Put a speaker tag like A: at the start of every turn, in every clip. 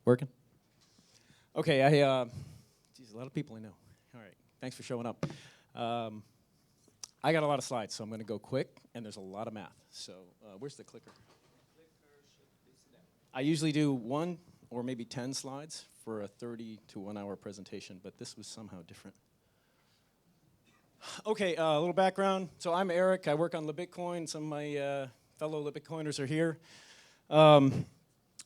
A: Working? Okay, geez, a lot of people I know. All right, thanks for showing up. I got a lot of slides, so I'm going to go quick, and there's a lot of math. So where's the clicker? I usually do 1 or maybe 10 slides for a 30 to 1 hour presentation, but this was somehow different. Okay, a little background. So I'm Eric. I work on Libbitcoin. Some of my fellow Libbitcoiners are here.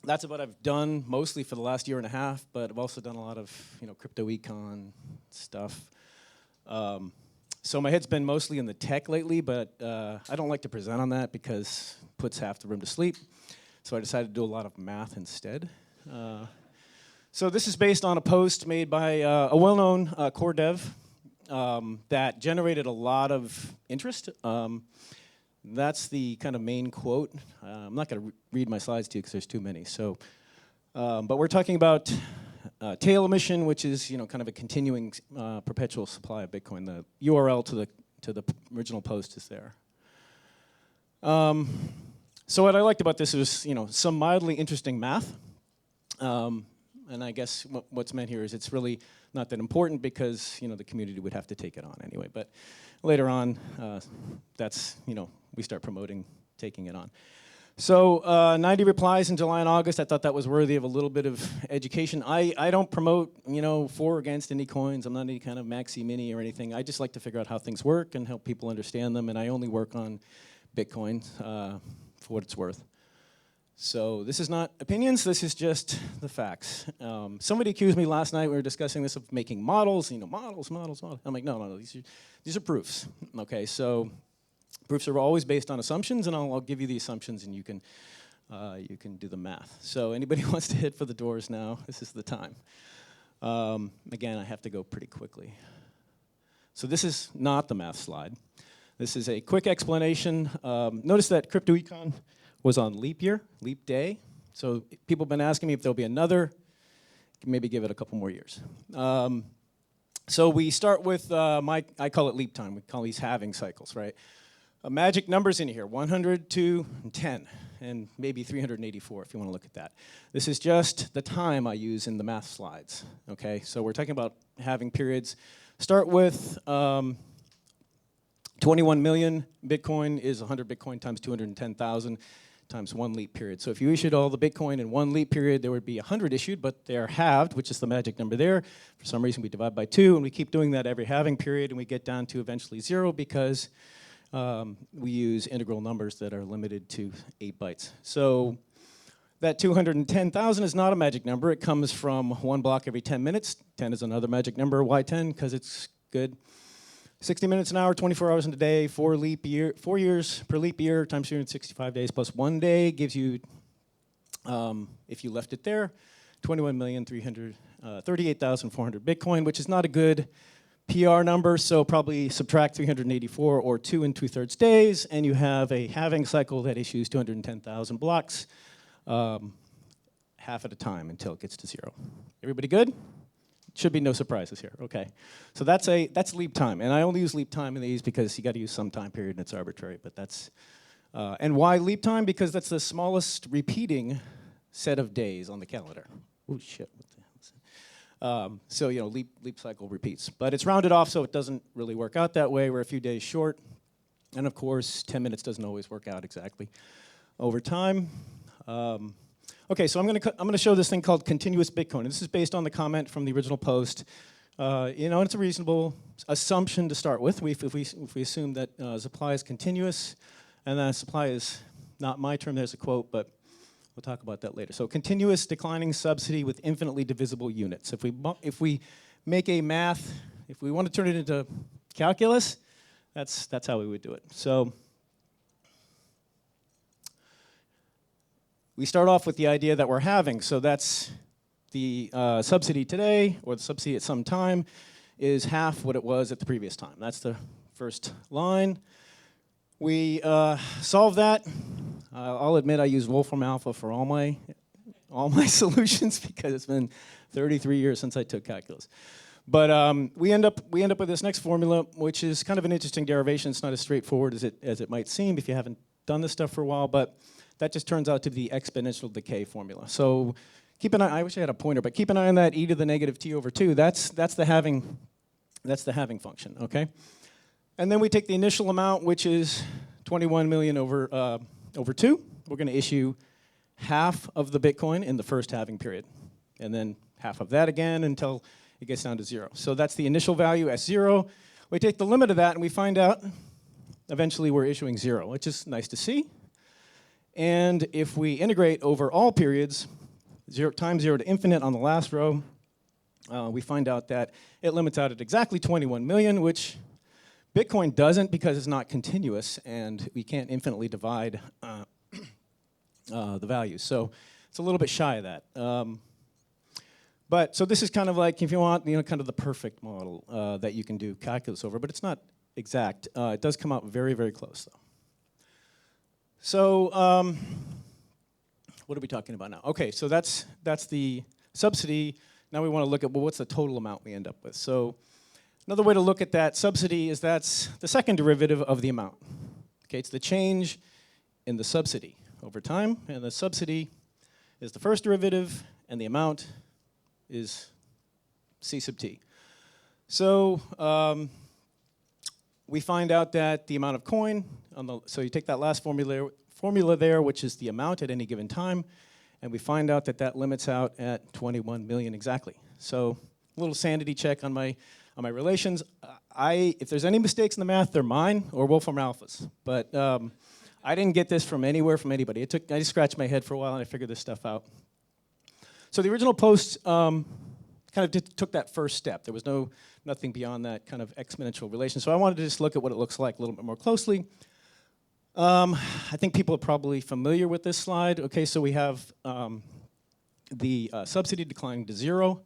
A: That's what I've done mostly for the last year and a half, but I've also done a lot of CryptoEcon stuff. So my head's been mostly in the tech lately, but I don't like to present on that because it puts half the room to sleep. So I decided to do a lot of math instead. So this is based on a post made by a well-known core dev that generated a lot of interest. That's the kind of main quote. I'm not going to read my slides to you because there's too many. So, but we're talking about tail emission, which is kind of a continuing perpetual supply of Bitcoin. The URL to the original post is there. So what I liked about this is some mildly interesting math. And I guess what's meant here is it's really not that important because the community would have to take it on anyway. But later on, that's we start promoting taking it on. So 90 replies in July and August. I thought that was worthy of a little bit of education. I don't promote for or against any coins. I'm not any kind of maxi mini or anything. I just like to figure out how things work and help people understand them. And I only work on Bitcoin for what it's worth. So this is not opinions, this is just the facts. Somebody accused me last night, we were discussing this, of making models, models. I'm like, no, these are proofs. Okay, so proofs are always based on assumptions, and I'll give you the assumptions and you can do the math. So anybody who wants to hit for the doors now, this is the time. Again, I have to go pretty quickly. So this is not the math slide. This is a quick explanation. Notice that CryptoEcon was on leap day. So people have been asking me if there'll be another, maybe give it a couple more years. So we start with, I call it leap time. We call these halving cycles, right? Magic numbers in here, 100, 2, and 10, and maybe 384 if you want to look at that. This is just the time I use in the math slides, okay? So we're talking about halving periods. Start with 21 million Bitcoin is 100 Bitcoin times 210,000. Times 1 leap period. So if you issued all the Bitcoin in 1 leap period, there would be 100 issued, but they're halved, which is the magic number there. For some reason, we divide by 2, and we keep doing that every halving period, and we get down to eventually 0 because we use integral numbers that are limited to 8 bytes. So that 210,000 is not a magic number. It comes from 1 block every 10 minutes. 10 is another magic number. Why 10? Because it's good. 60 minutes an hour, 24 hours in a day, 4 years per leap year times 365 days plus 1 day gives you, if you left it there, 21,338,400 Bitcoin, which is not a good PR number, so probably subtract 384 or 2 2/3 days, and you have a halving cycle that issues 210,000 blocks half at a time until it gets to 0. Everybody good? Should be no surprises here. Okay, so that's leap time, and I only use leap time in these because you got to use some time period and it's arbitrary. But that's and why leap time? Because that's the smallest repeating set of days on the calendar. Oh shit! What the hell is that? So leap cycle repeats, but it's rounded off, so it doesn't really work out that way. We're a few days short, and of course, 10 minutes doesn't always work out exactly over time. Okay, so I'm going to show this thing called continuous Bitcoin. And this is based on the comment from the original post. It's a reasonable assumption to start with. If we assume that supply is continuous, and that supply is not my term, there's a quote, but we'll talk about that later. So continuous declining subsidy with infinitely divisible units. If we make a math, if we want to turn it into calculus, that's how we would do it. So we start off with the idea that we're halving, so that's the subsidy today, or the subsidy at some time, is half what it was at the previous time. That's the first line. We solve that. I'll admit I use Wolfram Alpha for all my solutions because it's been 33 years since I took calculus. But we end up with this next formula, which is kind of an interesting derivation. It's not as straightforward as it might seem if you haven't done this stuff for a while, but that just turns out to be the exponential decay formula. So keep an eye, I wish I had a pointer, but keep an eye on that e to the negative t over 2. That's the halving function, okay? And then we take the initial amount, which is 21 million over 2. We're going to issue half of the Bitcoin in the first halving period, and then half of that again until it gets down to 0. So that's the initial value as 0. We take the limit of that, and we find out eventually we're issuing 0, which is nice to see. And if we integrate over all periods, times 0 to infinite on the last row, we find out that it limits out at exactly 21 million, which Bitcoin doesn't because it's not continuous, and we can't infinitely divide the values. So it's a little bit shy of that. But so this is kind of like, if you want, kind of the perfect model that you can do calculus over, but it's not exact. It does come out very, very close, though. So what are we talking about now? Okay, so that's the subsidy. Now we want to look at, well, what's the total amount we end up with? So another way to look at that subsidy is that's the second derivative of the amount. Okay, it's the change in the subsidy over time, and the subsidy is the first derivative, and the amount is C sub t. So we find out that the amount of coin, so you take that last formula there, which is the amount at any given time, and we find out that that limits out at 21 million exactly. So a little sanity check on my relations. If there's any mistakes in the math, they're mine or Wolfram Alpha's. But I didn't get this from anywhere from anybody. I just scratched my head for a while and I figured this stuff out. So the original post kind of took that first step. There was nothing beyond that kind of exponential relation. So I wanted to just look at what it looks like a little bit more closely. I think people are probably familiar with this slide. Okay, so we have the subsidy declining to 0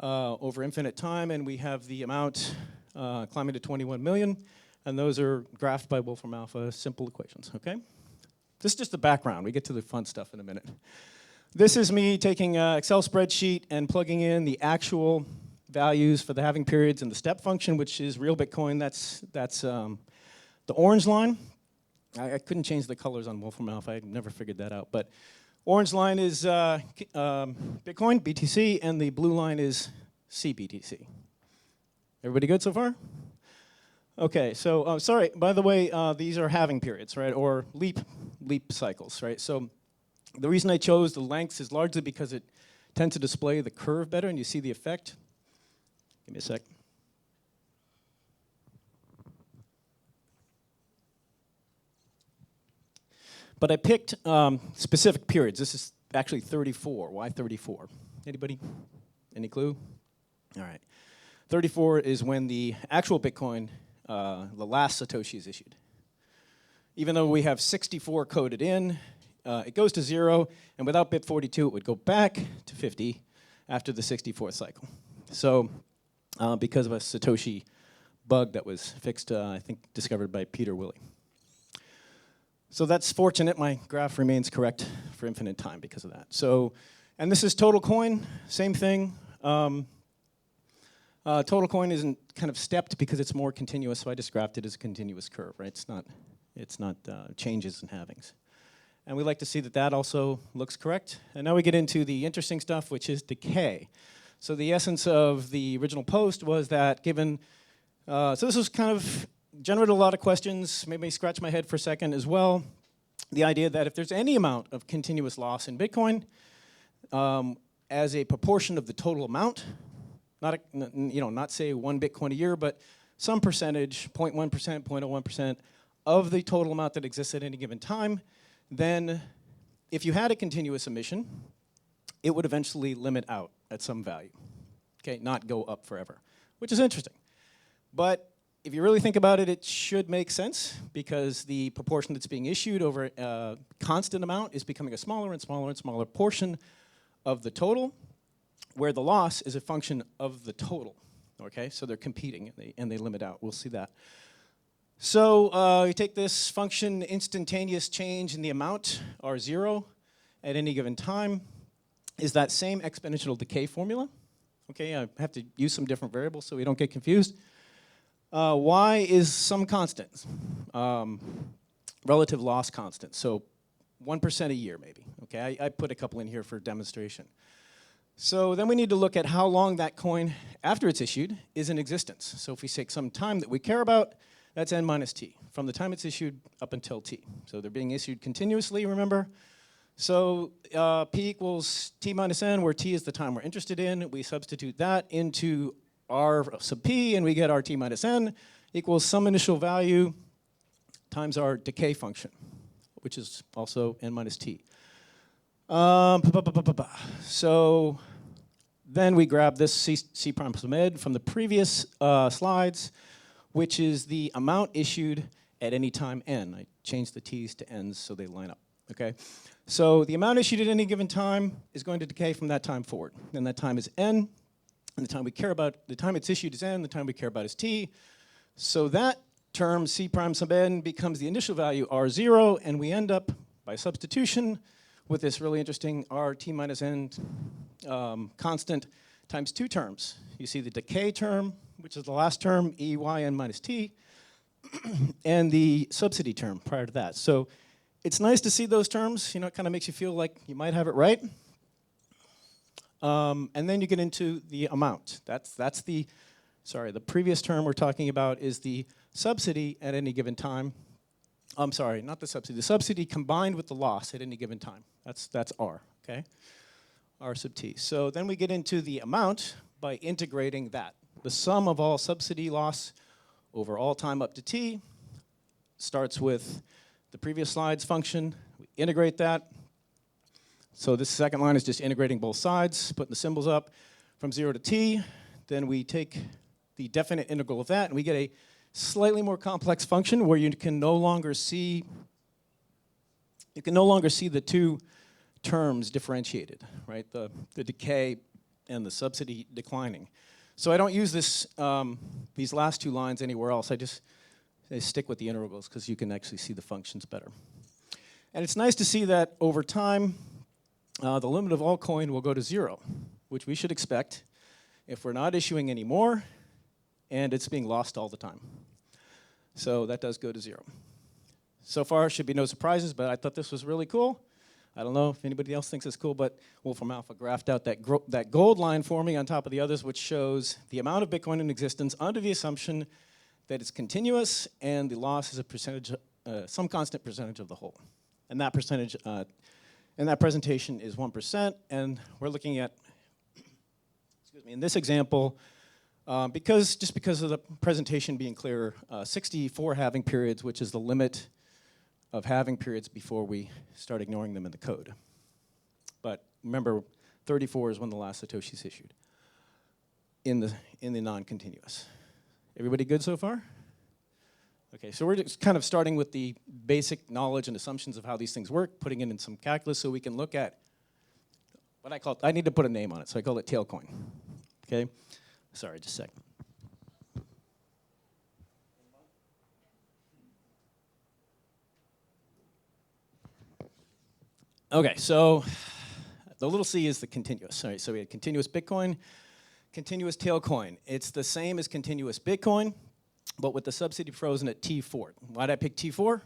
A: over infinite time, and we have the amount climbing to 21 million, and those are graphed by Wolfram Alpha, simple equations, okay? This is just the background. We get to the fun stuff in a minute. This is me taking an Excel spreadsheet and plugging in the actual values for the halving periods and the step function, which is real Bitcoin. That's the orange line. I couldn't change the colors on Wolfram Alpha. I never figured that out. But orange line is Bitcoin, BTC, and the blue line is CBTC. Everybody good so far? Okay, so sorry, by the way, these are halving periods, right, or leap cycles, right? So the reason I chose the lengths is largely because it tends to display the curve better, and you see the effect. Give me a sec. But I picked specific periods. This is actually 34. Why 34? Anybody? Any clue? All right. 34 is when the actual Bitcoin, the last Satoshi, is issued. Even though we have 64 coded in, it goes to 0, and without bit 42, it would go back to 50 after the 64th cycle. So because of a Satoshi bug that was fixed, I think discovered by Peter Willey. So that's fortunate. My graph remains correct for infinite time because of that. So, and this is total coin, same thing. Total coin isn't kind of stepped because it's more continuous, so I just graphed it as a continuous curve, right? It's not changes in halvings. And we like to see that that also looks correct. And now we get into the interesting stuff, which is decay. So the essence of the original post was that given, so this was kind of generated a lot of questions, made me scratch my head for a second as well. The idea that if there's any amount of continuous loss in Bitcoin, as a proportion of the total amount, not say 1 Bitcoin a year, but some percentage, 0.1%, 0.01% of the total amount that exists at any given time, then if you had a continuous emission, it would eventually limit out at some value, okay, not go up forever, which is interesting. But if you really think about it, it should make sense because the proportion that's being issued over a constant amount is becoming a smaller and smaller and smaller portion of the total, where the loss is a function of the total, okay? So they're competing and they limit out. We'll see that. So you take this function, instantaneous change in the amount, R0, at any given time, is that same exponential decay formula. Okay, I have to use some different variables so we don't get confused. Y is some constant, relative loss constant. So 1% a year maybe. Okay, I put a couple in here for demonstration. So then we need to look at how long that coin, after it's issued, is in existence. So if we take some time that we care about, that's n minus t, from the time it's issued up until t. So they're being issued continuously, remember? So p equals t minus n, where t is the time we're interested in. We substitute that into r sub p, and we get our t minus n equals some initial value times our decay function, which is also n minus t. So then we grab this C prime sub ed from the previous slides, which is the amount issued at any time n. I changed the t's to n's so they line up, okay? So the amount issued at any given time is going to decay from that time forward. And that time is n, and the time we care about, the time it's issued is n, the time we care about is t. So that term, C prime sub n, becomes the initial value r0, and we end up, by substitution, with this really interesting rt minus n constant times two terms. You see the decay term, which is the last term, EYN minus t, and the subsidy term prior to that. So it's nice to see those terms. You know, it kind of makes you feel like you might have it right. And then you get into the amount. That's the previous term we're talking about is the subsidy at any given time. I'm sorry, not the subsidy. The subsidy combined with the loss at any given time. That's R, okay? R sub t. So then we get into the amount by integrating that. The sum of all subsidy loss over all time up to t starts with the previous slide's function. We integrate that. So this second line is just integrating both sides, putting the symbols up from 0 to t. Then we take the definite integral of that, and we get a slightly more complex function where you can no longer see the two terms differentiated, right? The decay and the subsidy declining. So I don't use this these last two lines anywhere else. I stick with the integrals because you can actually see the functions better. And it's nice to see that over time, the limit of all coin will go to 0, which we should expect if we're not issuing any more and it's being lost all the time. So that does go to 0. So far, should be no surprises, but I thought this was really cool. I don't know if anybody else thinks it's cool, but Wolfram Alpha graphed out that gold line for me on top of the others, which shows the amount of Bitcoin in existence under the assumption that it's continuous and the loss is a percentage, some constant percentage of the whole. And that percentage, and that presentation is 1%, and we're looking at, excuse me, in this example, because of the presentation being clearer, 64 halving periods, which is the limit of halving periods before we start ignoring them in the code. But remember, 34 is when the last Satoshi's issued in the non-continuous. Everybody good so far? Okay, so we're just kind of starting with the basic knowledge and assumptions of how these things work, putting it in some calculus so we can look at what I call, I need to put a name on it, so I call it Tailcoin. Okay? Sorry, just a second. Okay, so the little c is the continuous. All right, so we had continuous Bitcoin, continuous Tailcoin. It's the same as continuous Bitcoin, but with the subsidy frozen at T4. Why did I pick T4?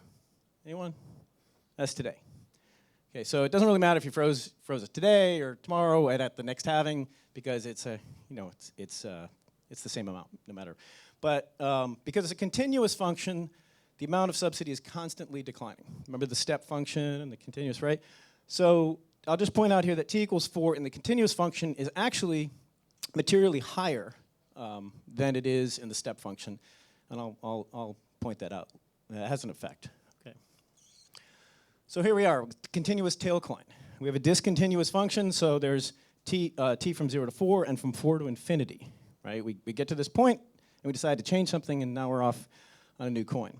A: Anyone? That's today. Okay, so it doesn't really matter if you froze it today or tomorrow at the next halving because it's a, it's the same amount no matter. But because it's a continuous function, the amount of subsidy is constantly declining. Remember the step function and the continuous, right? So I'll just point out here that t equals 4 in the continuous function is actually materially higher than it is in the step function. And I'll point that out. It has an effect. Okay. So here we are, continuous Tailcoin. We have a discontinuous function, so there's t from 0 to 4 and from 4 to infinity. Right? We get to this point and we decide to change something, and now we're off on a new coin.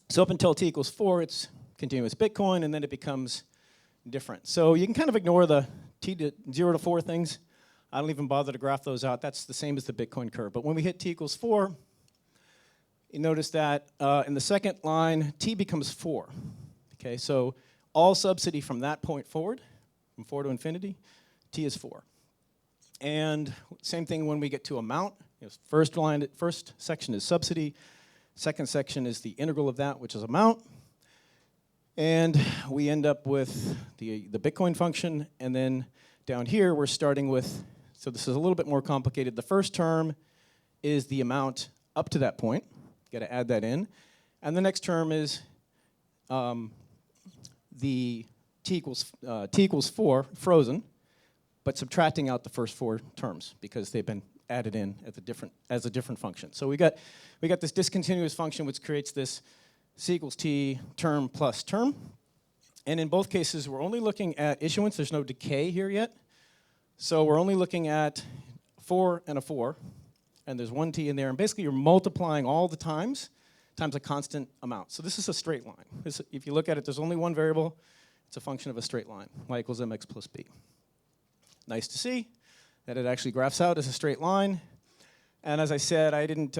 A: So up until t equals 4, it's continuous Bitcoin, and then it becomes different. So you can kind of ignore the t to 0 to 4 things. I don't even bother to graph those out. That's the same as the Bitcoin curve. But when we hit t equals 4, you notice that in the second line, t becomes 4. Okay, so all subsidy from that point forward, from 4 to infinity, t is 4. And same thing when we get to amount. First section is subsidy. Second section is the integral of that, which is amount. And we end up with the Bitcoin function, and then down here we're starting with, so this is a little bit more complicated. The first term is the amount up to that point. Got to add that in. And the next term is the t equals 4, frozen, but subtracting out the first 4 terms because they've been added in as a different function. So we got this discontinuous function which creates this c equals t term plus term. And in both cases, we're only looking at issuance. There's no decay here yet. So we're only looking at 4 and a 4. And there's 1 t in there. And basically, you're multiplying all the times a constant amount. So this is a straight line. If you look at it, there's only one variable. It's a function of a straight line, y equals mx plus b. Nice to see that it actually graphs out as a straight line. And as I said, I didn't,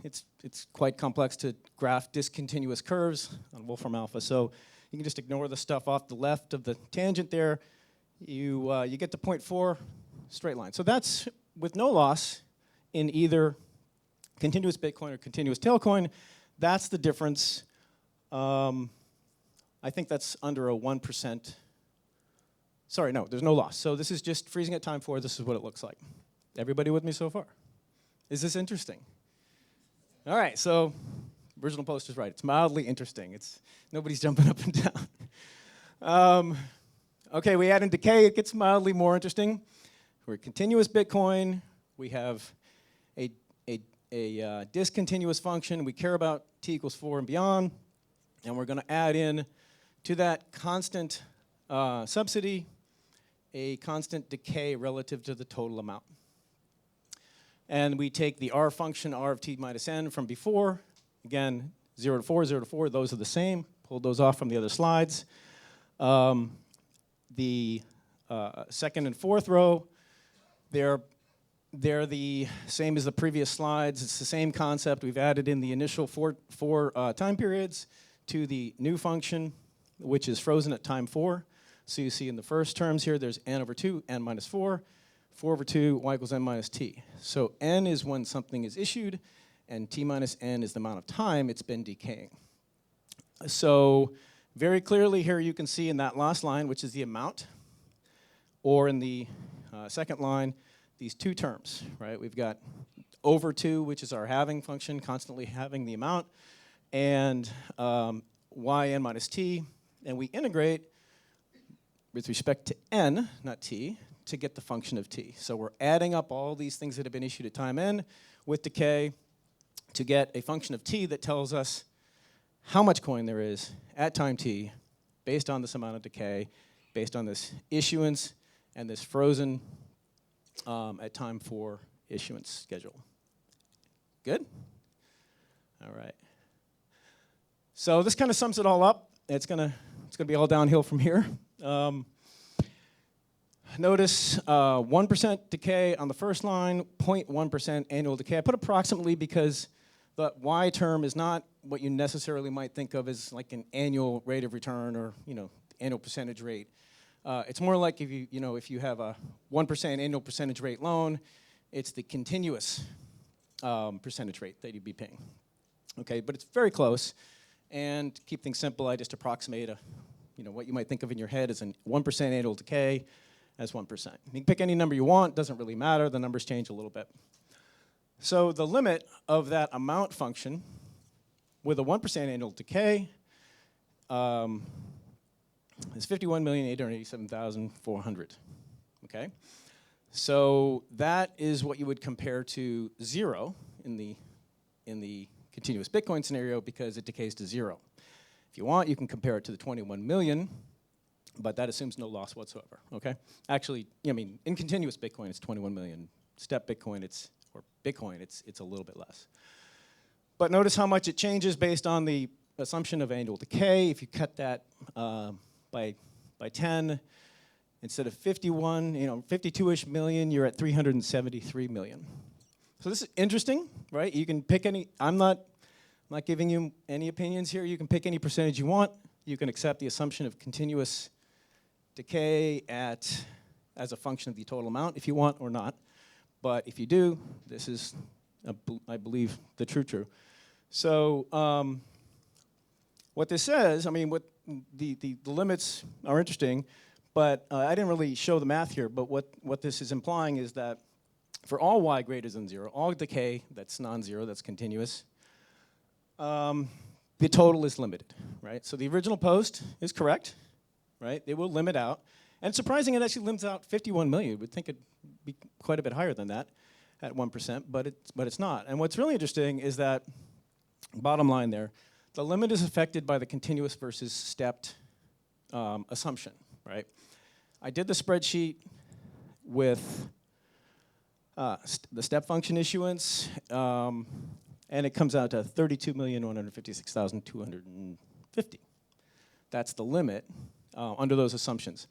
A: it's quite complex to graph discontinuous curves on Wolfram alpha. So you can just ignore the stuff off the left of the tangent there. You get to 0.4, straight line. So that's with no loss in either continuous Bitcoin or continuous Tailcoin. That's the difference. I think that's under a 1%. Sorry, no, there's no loss. So this is just freezing at time 4. This is what it looks like. Everybody with me so far? Is this interesting? All right, so original post is right. It's mildly interesting. Nobody's jumping up and down. Okay, we add in decay. It gets mildly more interesting. We're continuous Bitcoin. We have a discontinuous function. We care about t equals 4 and beyond. And we're going to add in to that constant subsidy a constant decay relative to the total amount. And we take the r function, r of t minus n from before. Again, 0 to 4, 0 to 4, those are the same. Pulled those off from the other slides. The second and fourth row, they're the same as the previous slides. It's the same concept. We've added in the initial four time periods to the new function, which is frozen at time 4. So you see in the first terms here, there's n over 2, n minus 4, 4 over 2, y equals n minus t. So n is when something is issued, and t minus n is the amount of time it's been decaying. So very clearly here you can see in that last line, which is the amount, or in the second line, these two terms, right? We've got over 2, which is our halving function, constantly halving the amount, and y n minus t, and we integrate with respect to n, not t, to get the function of t. So we're adding up all these things that have been issued at time n with decay to get a function of t that tells us how much coin there is at time t based on this amount of decay, based on this issuance and this frozen at time 4 issuance schedule. Good? All right. So this kind of sums it all up. It's gonna be all downhill from here. Notice 1% decay on the first line, 0.1% annual decay. I put approximately because the y term is not what you necessarily might think of as like an annual rate of return or annual percentage rate. It's more like if you have a 1% annual percentage rate loan, it's the continuous percentage rate that you'd be paying. Okay, but it's very close. And to keep things simple, I just approximate what you might think of in your head as a 1% annual decay as 1%. You can pick any number you want, doesn't really matter, the numbers change a little bit. So the limit of that amount function with a 1% annual decay is 51,887,400, okay? So that is what you would compare to 0 in the continuous Bitcoin scenario because it decays to 0. If you want, you can compare it to the 21 million, but that assumes no loss whatsoever, okay? Actually, in continuous Bitcoin, it's 21 million. Step Bitcoin, it's a little bit less. But notice how much it changes based on the assumption of annual decay. If you cut that by 10, instead of 52-ish million, you're at 373 million. So this is interesting, right? You can pick any, I'm not giving you any opinions here. You can pick any percentage you want. You can accept the assumption of continuous decay as a function of the total amount if you want or not. But if you do, this is, I believe, the true. So what this says, the limits are interesting, but I didn't really show the math here, but what this is implying is that for all y greater than 0, all decay that's non-zero, that's continuous, the total is limited, right? So the original post is correct, right? They will limit out. And it's surprising it actually limits out 51 million. You would think it'd be quite a bit higher than that at 1%, but it's not. And what's really interesting is that, bottom line there, the limit is affected by the continuous versus stepped assumption, right? I did the spreadsheet with the step function issuance, and it comes out to 32,156,250. That's the limit under those assumptions.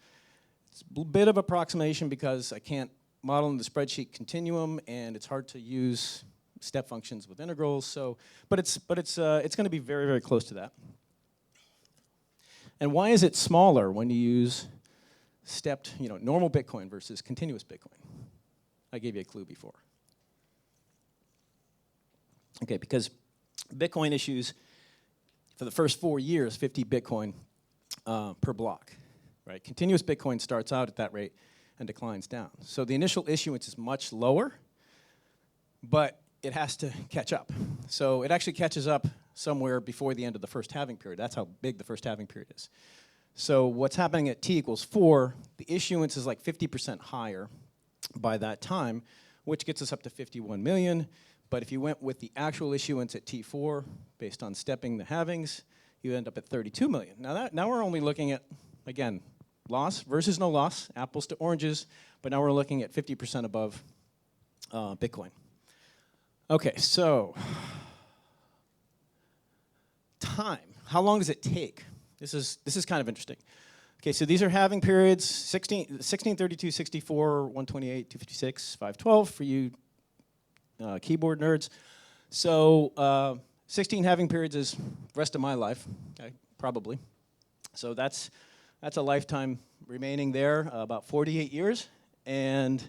A: It's a bit of approximation because I can't model in the spreadsheet continuum, and it's hard to use step functions with integrals. So, but it's going to be very, very close to that. And why is it smaller when you use stepped, normal Bitcoin versus continuous Bitcoin? I gave you a clue before. Okay, because Bitcoin issues for the first 4 years 50 Bitcoin per block. Right? Continuous Bitcoin starts out at that rate and declines down. So the initial issuance is much lower, but it has to catch up. So it actually catches up somewhere before the end of the first halving period. That's how big the first halving period is. So what's happening at t equals 4, the issuance is like 50% higher by that time, which gets us up to 51 million. But if you went with the actual issuance at t4, based on stepping the halvings, you end up at 32 million. Now we're only looking at, again, loss versus no loss, apples to oranges, but now we're looking at 50% above Bitcoin. Okay, so time. How long does it take? This is kind of interesting. Okay, so these are halving periods: 1632, 64, 128, 256, 512 for you keyboard nerds. So 16 halving periods is the rest of my life, okay, probably. So that's a lifetime remaining there, about 48 years, and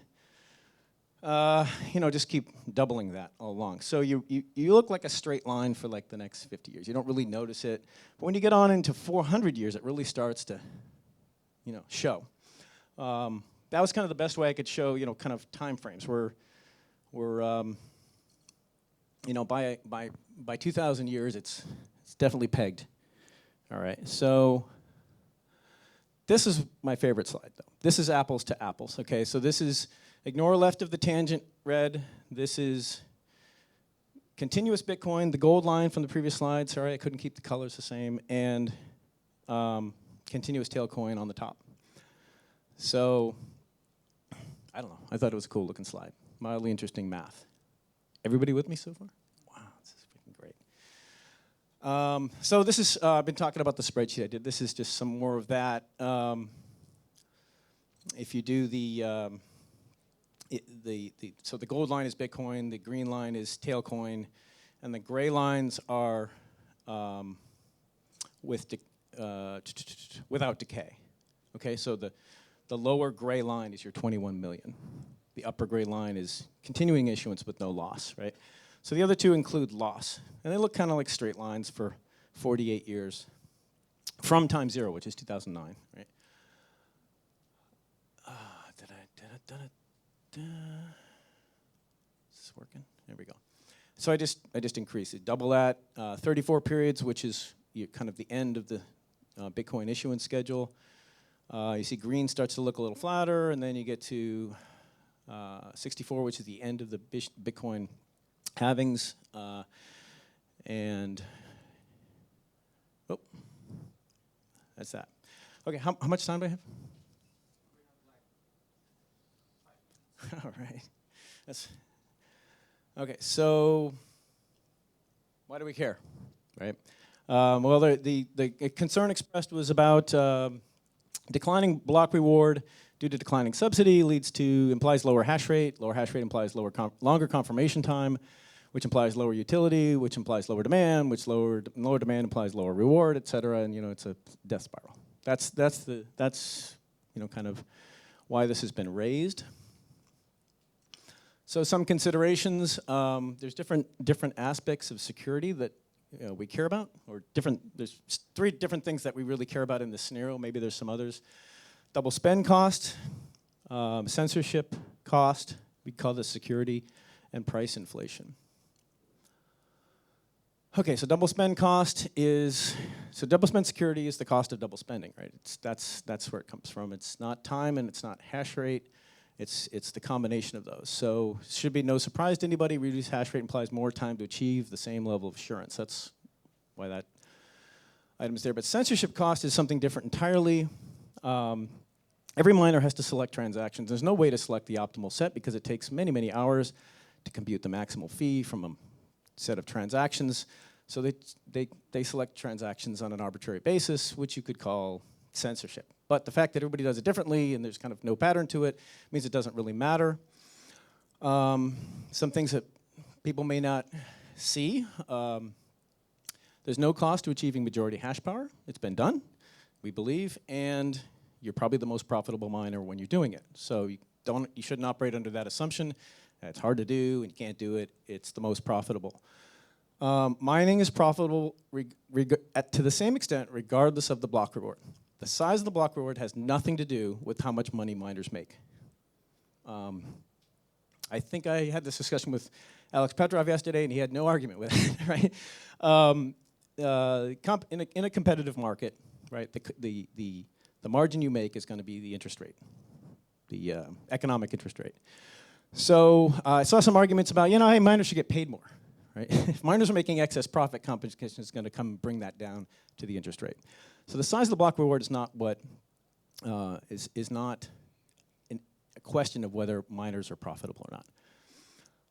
A: just keep doubling that all along. So you look like a straight line for like the next 50 years. You don't really notice it, but when you get on into 400 years, it really starts to, show. That was kind of the best way I could show, kind of time frames. We're by 2,000 years, it's definitely pegged. All right, so. This is my favorite slide, though. This is apples to apples, okay? So this is, ignore left of the tangent, red. This is continuous Bitcoin, the gold line from the previous slide. Sorry, I couldn't keep the colors the same. And continuous Tailcoin on the top. So, I don't know. I thought it was a cool-looking slide. Mildly interesting math. Everybody with me so far? Wow, this is freaking great. So this is, I've been talking about the spreadsheet I did. This is just some more of that. If you do so the gold line is Bitcoin, the green line is Tailcoin, and the gray lines are without decay. Okay, so the lower gray line is your 21 million. The upper gray line is continuing issuance with no loss, right? So the other two include loss. And they look kind of like straight lines for 48 years from time zero, which is 2009, right? Is this working? There we go. So I just increased it. Double that, 34 periods, which is kind of the end of the Bitcoin issuance schedule. You see green starts to look a little flatter, and then you get to 64, which is the end of the Bitcoin halvings, and that's that. Okay, how much time do I have? All right. Okay, so why do we care, right? Well, the concern expressed was about declining block reward due to declining subsidy implies lower hash rate. Lower hash rate implies longer confirmation time, which implies lower utility, which implies lower demand, which lower demand implies lower reward, et cetera, and it's a death spiral. That's kind of why this has been raised. So some considerations. There's different aspects of security that we care about, or different. There's 3 different things that we really care about in this scenario. Maybe there's some others. Double spend cost, censorship cost, we call this security, and price inflation. Okay, so double spend cost is, so double spend security is the cost of double spending, right? That's where it comes from. It's not time and it's not hash rate. It's the combination of those. So it should be no surprise to anybody, reduced hash rate implies more time to achieve the same level of assurance. That's why that item is there. But censorship cost is something different entirely. Every miner has to select transactions. There's no way to select the optimal set because it takes many, many hours to compute the maximal fee from a set of transactions. So they select transactions on an arbitrary basis, which you could call censorship. But the fact that everybody does it differently and there's kind of no pattern to it means it doesn't really matter. Some things that people may not see. There's no cost to achieving majority hash power. It's been done, we believe, and you're probably the most profitable miner when you're doing it. So you shouldn't operate under that assumption. It's hard to do and you can't do it. It's the most profitable. Mining is profitable to the same extent regardless of the block reward. The size of the block reward has nothing to do with how much money miners make. I think I had this discussion with Alex Petrov yesterday and he had no argument with it, right? In a competitive market, right, the margin you make is going to be the interest rate, the economic interest rate. So I saw some arguments about, hey, miners should get paid more, right? If miners are making excess profit, competition is going to come and bring that down to the interest rate. So the size of the block reward is not what is not a question of whether miners are profitable or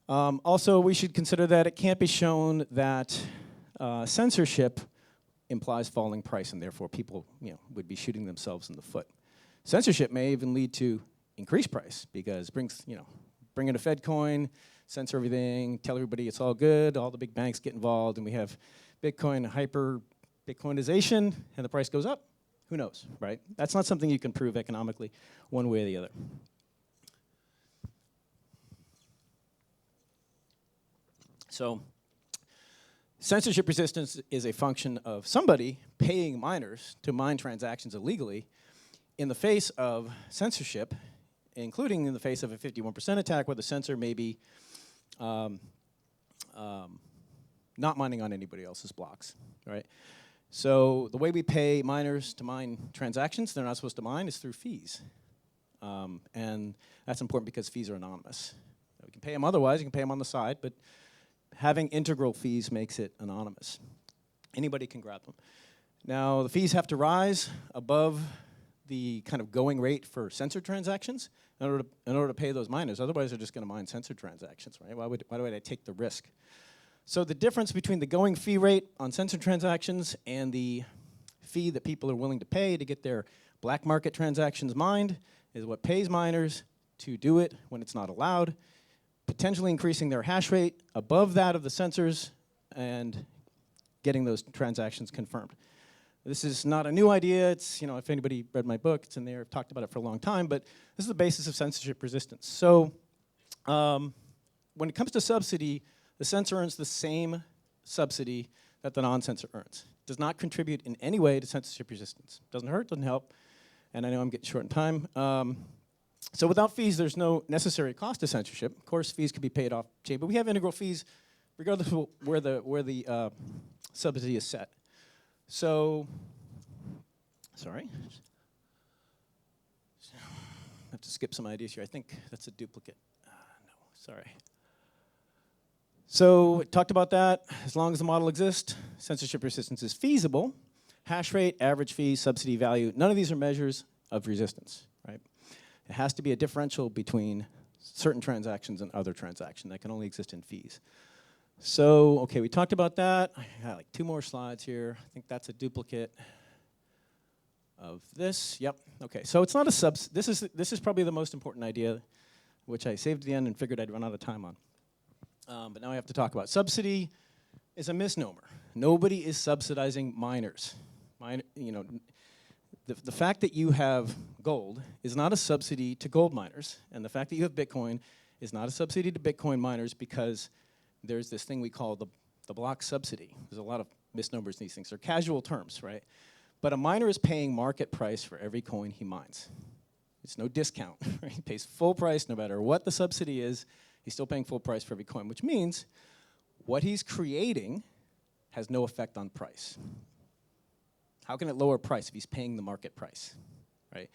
A: not. Also, we should consider that it can't be shown that censorship implies falling price, and therefore people would be shooting themselves in the foot. Censorship may even lead to increased price because bring in a Fed coin, censor everything, tell everybody it's all good, all the big banks get involved, and we have Bitcoin hyper-Bitcoinization, and the price goes up. Who knows, right? That's not something you can prove economically one way or the other. So censorship resistance is a function of somebody paying miners to mine transactions illegally in the face of censorship, including in the face of a 51% attack where the censor may be not mining on anybody else's blocks, right? So the way we pay miners to mine transactions they're not supposed to mine is through fees. And that's important because fees are anonymous. You can pay them otherwise, you can pay them on the side, but having integral fees makes it anonymous. Anybody can grab them. Now, the fees have to rise above the kind of going rate for censored transactions in order to pay those miners. Otherwise, they're just going to mine censored transactions, right? Why would I take the risk? So the difference between the going fee rate on censored transactions and the fee that people are willing to pay to get their black market transactions mined is what pays miners to do it when it's not allowed, potentially increasing their hash rate above that of the censors and getting those transactions confirmed. This is not a new idea. It's, if anybody read my book, it's in there. I've talked about it for a long time, but this is the basis of censorship resistance. So when it comes to subsidy, the censor earns the same subsidy that the non-censor earns. It does not contribute in any way to censorship resistance. Doesn't hurt, doesn't help, and I know I'm getting short in time. So without fees, there's no necessary cost to censorship. Of course, fees can be paid off chain, but we have integral fees regardless of where the subsidy is set. So, sorry. I have to skip some ideas here. I think that's a duplicate. No, sorry. So, talked about that. As long as the model exists, censorship resistance is feasible. Hash rate, average fee, subsidy value, none of these are measures of resistance, right? It has to be a differential between certain transactions and other transactions that can only exist in fees. So, okay, we talked about that. I got like 2 more slides here. I think that's a duplicate of this. Yep. Okay. So it's not a this is probably the most important idea, which I saved at the end and figured I'd run out of time on. But now I have to talk about subsidy is a misnomer. Nobody is subsidizing miners. The fact that you have gold is not a subsidy to gold miners, and the fact that you have Bitcoin is not a subsidy to Bitcoin miners because there's this thing we call the the block subsidy. There's a lot of misnomers in these things. They're casual terms, right? But a miner is paying market price for every coin he mines. It's no discount. Right? He pays full price no matter what the subsidy is. He's still paying full price for every coin, which means what he's creating has no effect on price. How can it lower price if he's paying the market price, right?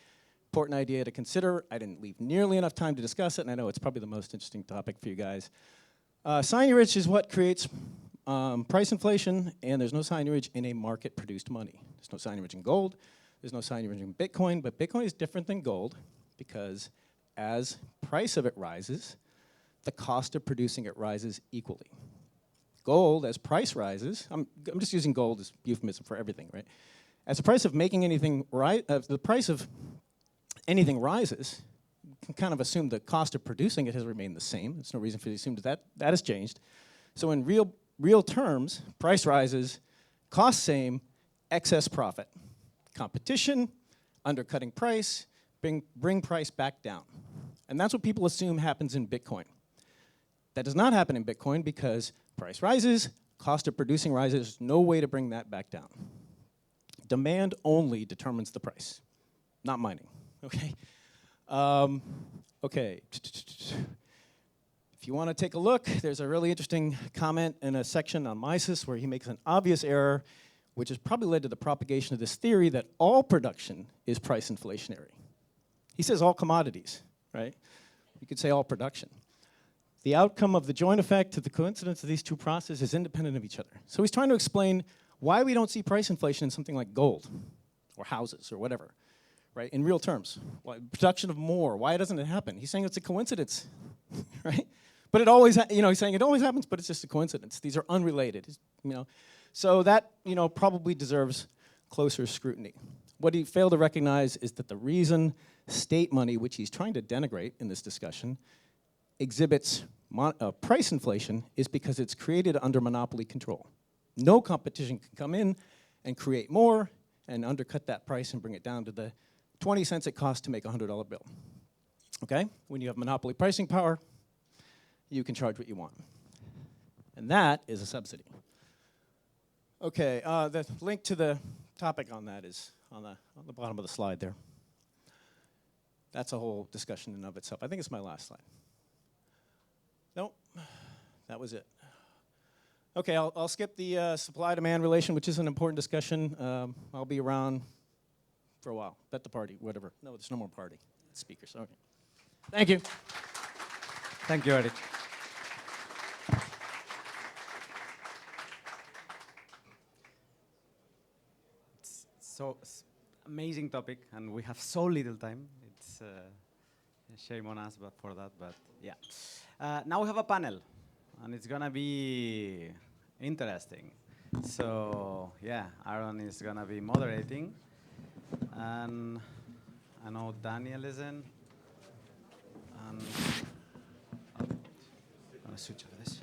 A: Important idea to consider. I didn't leave nearly enough time to discuss it, and I know it's probably the most interesting topic for you guys. Signage is what creates price inflation, and there's no signage in a market-produced money. There's no signage in gold. There's no signage in Bitcoin, but Bitcoin is different than gold because as price of it rises, the cost of producing it rises equally. Gold, as price rises, I'm just using gold as euphemism for everything, right? As the price of making anything the price of anything rises, you can kind of assume the cost of producing it has remained the same. There's no reason for you to assume that has changed. So in real terms, price rises, cost same, excess profit. Competition, undercutting price, bring price back down. And that's what people assume happens in Bitcoin. That does not happen in Bitcoin because price rises, cost of producing rises, there's no way to bring that back down. Demand only determines the price, not mining, okay? Okay. If you want to take a look, there's a really interesting comment in a section on Mises where he makes an obvious error, which has probably led to the propagation of this theory that all production is price inflationary. He says all commodities, right? You could say all production. The outcome of the joint effect of the coincidence of these two processes is independent of each other. So he's trying to explain why we don't see price inflation in something like gold or houses or whatever, right? In real terms, production of more, why doesn't it happen? He's saying it's a coincidence, right? But it always, he's saying it always happens, but it's just a coincidence. These are unrelated, So that, probably deserves closer scrutiny. What he failed to recognize is that the reason state money, which he's trying to denigrate in this discussion, exhibits price inflation is because it's created under monopoly control. No competition can come in and create more and undercut that price and bring it down to the 20 cents it costs to make a $100 bill. Okay? When you have monopoly pricing power, you can charge what you want. And that is a subsidy. Okay, the link to the topic on that is on the bottom of the slide there. That's a whole discussion in and of itself. I think it's my last slide. Nope, that was it. Okay, I'll skip the supply-demand relation, which is an important discussion. I'll be around for a while. Bet the party, whatever. No, there's no more party. Speakers, okay. Thank you.
B: Thank you, Eric. So amazing topic, and we have so little time. It's a shame on us, but for that. But yeah, now we have a panel, and it's gonna be interesting. So yeah, Aaron is gonna be moderating, and I know Daniel is in. And I'm gonna switch over this.